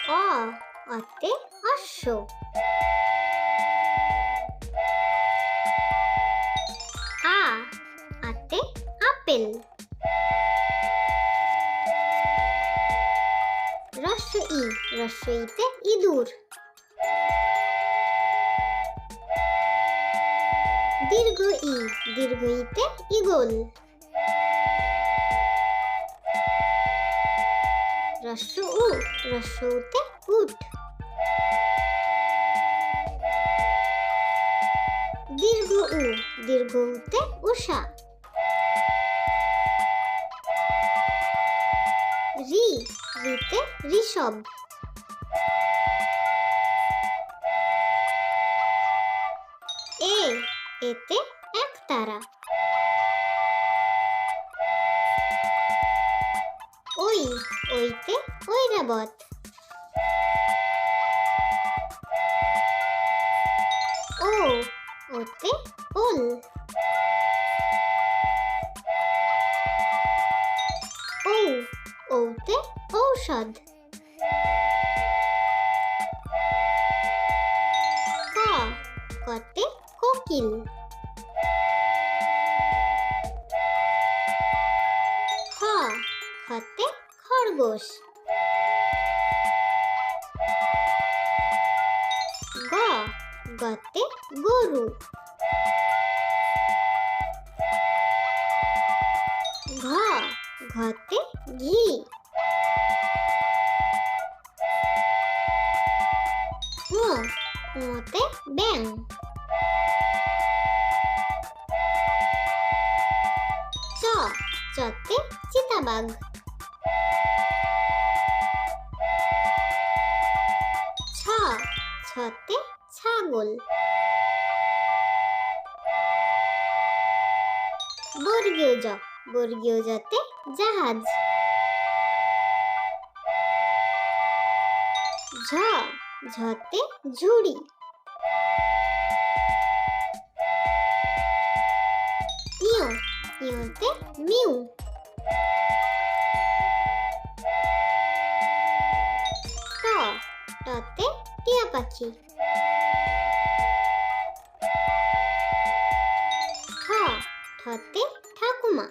অ অতে অশ্ব। আ আতে আপেল। রস্ব ইতে ইঁদুর। দীর্ঘ ইতে ঈগল। রস্ব উতে উট। দীর্ঘ উতে উষা। রিতে ঋষভ। এতে একতারা। ওইতে ঐরাবত। ওতে ওল। ওতে ঔষধ। কতে কোকিল। খতে খরগোশ। গতে গরু। ঘতে ঘি। ওতে ব্যাং। চতে চিতাবাঘ। ছতে ছাগল। বর্গীয় জতে জাহাজ। ঝতে ঝুড়ি। ইয়তে মিউ। টতে টিয়া পাখি। ঠতে ঠাকুমা।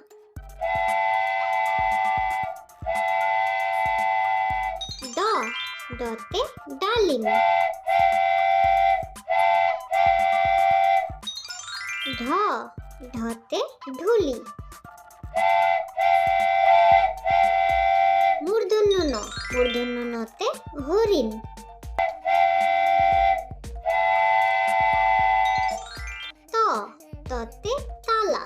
ডতে ডালিম। ঢতে ঢুলি। মূর্ধন্য নতে হরিণ। ততে তালা।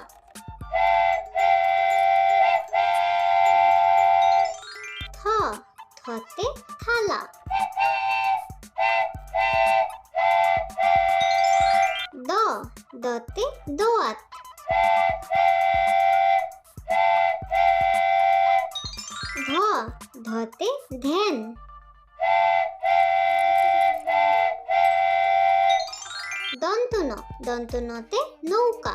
থতে থালা। দতে দোয়াত। ধতে ধ্যান। দন্ত নতে নৌকা।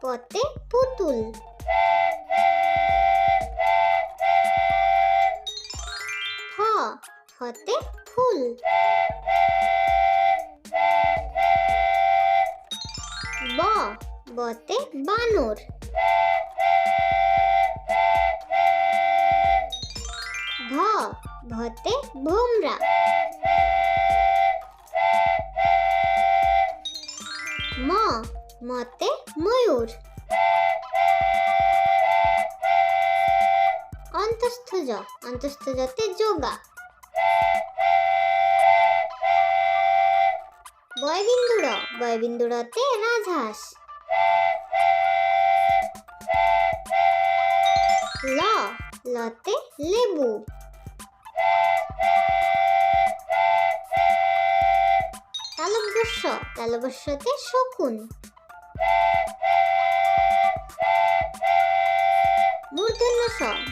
পতে পুতুল। ফতে ফুল। বতে বানর। ভতে ভোমরা। মতে ময়ূর। অন্তস্থ জতে যোগা। বয়বিন্দুরতে রাজহাঁস। লতে লেবু। তালব্যস্যতে শকুন।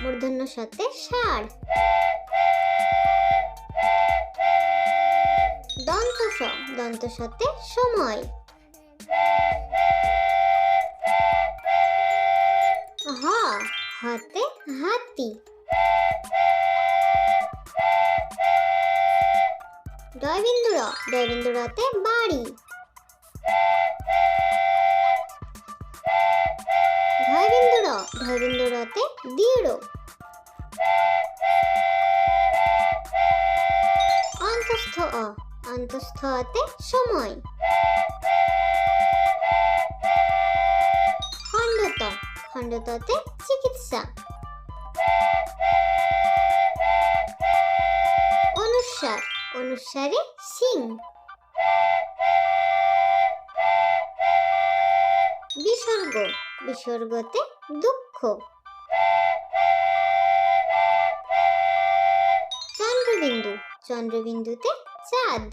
মূর্ধন্য সতে ষাঁড়। দন্ত সতে সময়। হতে হাতি। ডয়বিন্দু র, ডয়বিন্দু রতে বাড়ি। ঢয়বিন্দু র, ঢয়বিন্দু রতে দৃঢ়। অন্তস্থ অ, অন্তস্থ অতে সময়। খণ্ডত, খণ্ডততে চিকিৎসা। অনুস্বার, অনুস্বারে সিং। বিসর্গ, বিসর্গতে দুঃখ। চন্দ্রবিন্দু, চন্দ্রবিন্দুতে চাঁদ।